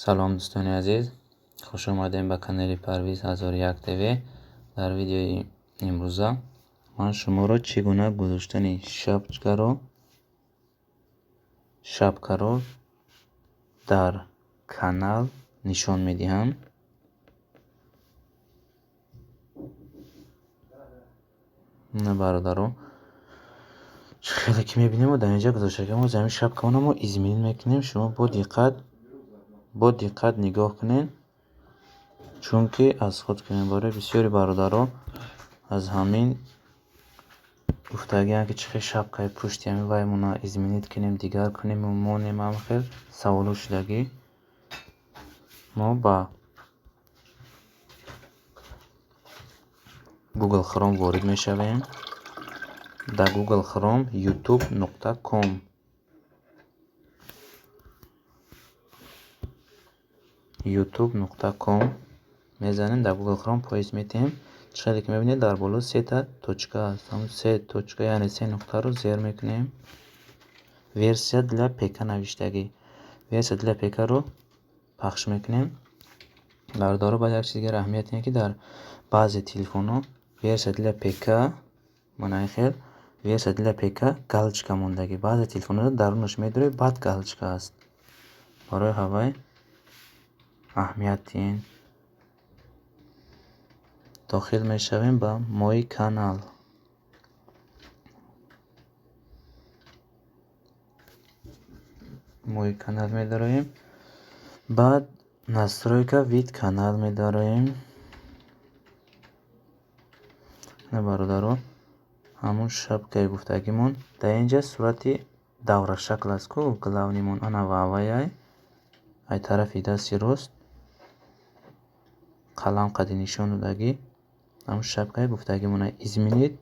салом дӯстони азиз, хуш омадем ба канали Парвиз 1001 TV. дар видеои имрӯза ман шуморо чӣ гуна гузоштани шапкаро дар канал нишон медиҳам. на бародаро хеле ки мебинем дар инҷа гузоштаги мо замин шапкаоно мо измин мекунем. Шумо бо диққат нигоҳ кунед, чунки аз худ ки мебаред бисёри бародаро аз ҳамин гуфтагиям ки чихел шапкаи пушти ҳамин ваймона изминит кунем, дигар кунем, монем, ҳам хел саволо шудагӣ. мо ба Google Chrome ворид мешавем. дар Google Chrome youtube.com мезанем. дар Google Chrome поиз метиҳем. чихеле ки мебинед дар боло сета точка аст. ҳамн се точка яъне се нуқтаро зер мекунем. версия для ПК навиштагӣ. версия для ПК-ро пахш мекунем. бародаро баъд як чизи дигар аҳамияти ин ки дар баъзе телефонҳо версия для ПК маънаи хел версия для ПК галочка мондагӣ. баъзе телефонҳо дарунаш медоред баъд галочка аст. барои ҳавай аҳамияти ин дохил мешавем ба мои канал. мои канал медароем. баъд настройка вид канал медароем. на бародаро ҳамун шапкаи гуфтагимон дар инҷа сурати даврашакл аст ку главнимон ана ва аваяй ай тарафи дасти рост қалам қади нишон додагӣ ҳамун шапкаи гуфтагимон изминид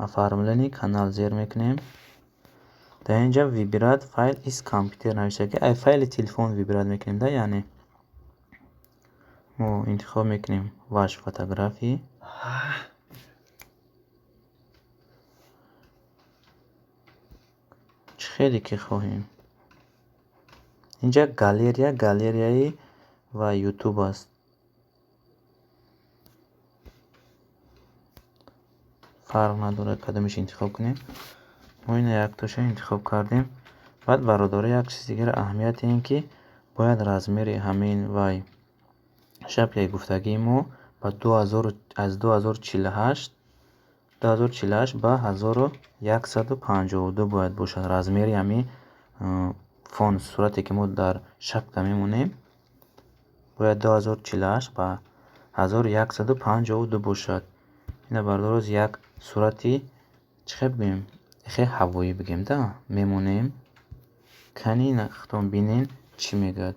оформлени канал зер мекунем. дар инҷа вибрат файл из компютер навиштагӣ ай файли телефон вибрат мекунем да, яъне мо интихоб мекунем ваш фотографии. чӣ хеле ки хоҳем. инҷа галереяи ва ютуб аст. фарқ надорад кадомиш интихоб кунем. мо ина яктоша интихоб кардем. баъд бародаро як чизи дигар аҳамияти ин ки бояд размери ҳамин вай шапкаи гуфтагии мо ба 2048 ба 1152 бояд бошад. размери ҳамин фон сурате ки мо дар шапка мемонем бояд 2048 ба 1152 бошад. ина бародаро як сурати чихел бигӯем хеле ҳавоӣ бигӯем да мемонем. кани нахтон бинен чӣ мегӯяд.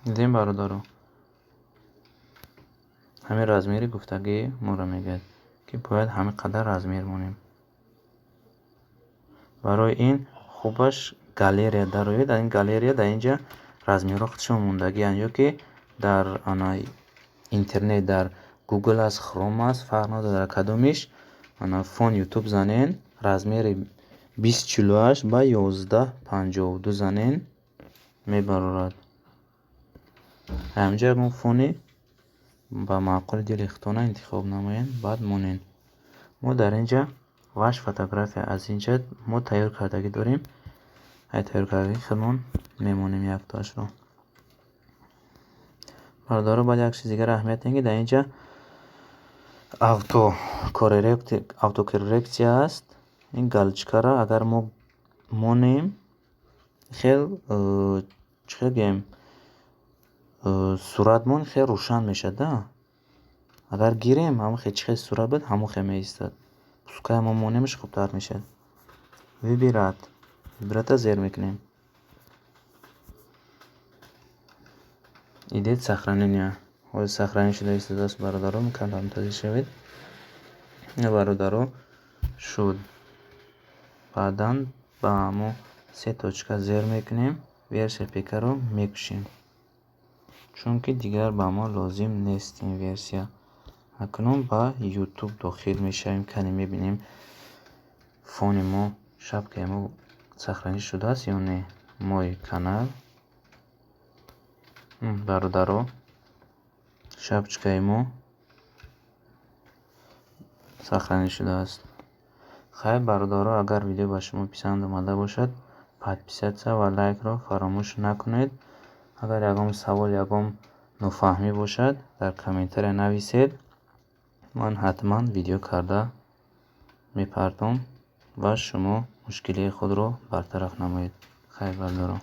дидем бародаро ҳамин размери гуфтагии моро мегӯяд ки бояд ҳамин қадар размер монем. барои ин хубаш галерея дароед. дар ин галерея дар инҷа размерҳо худшон мондагианд ё ки дар интернет дар Google аст, Chrome аст, фарқ надорад дар кадомиш фон ютуб занен размери 2048 ба 1152 занен мебарорад. ҳаминҷа ягон фоне ба маъқули дили худтона интихоб намоед. баъд монен мо дар инҷа ваш фотография аз инҷа мо тайёр кардагӣ дорем. ай тайёр кардагӣ хелмон мемонем яктоашро. бародаро баъд як чизи дигар аҳамияти ин ки дар инҷа автокорректсия аст. ин галочкаро агар мо монем хел чихел гӯем суратмон хел рӯшан мешад да. агар гирем ҳамон хел чихел сурат буд ҳамон хел меистад. пускай мо монемаш хубтар мешад. вибрата зер мекунем. идет сохранения ҳози сохранӣ шуда истодааст. бародаро мукаллам мутаваҷҷеҳ шавед. ина бародаро шуд. баъдан ба ҳамон се точка зер мекунем. версия ПК-ро мекушем, чунки дигар ба мо лозим нест ин версия. акнун ба YouTube дохил мешавем. Кане мебинем фони мо, шапкаи мо сахранӣ шудааст ё не. Мои канал, бародаро, шапочкаи мо сахранӣ шудааст. Хайр бародаро, агар видео ба шумо писанд омада бошад, подписатсия ва лайкро фаромӯш накунед. Агар ягон савол, ягон нофаҳмӣ бошад, дар комментария нависед. Ман ҳатман видео карда мепардом ва шумо мушкилии худро бартараф намоед. Хайр бародаро.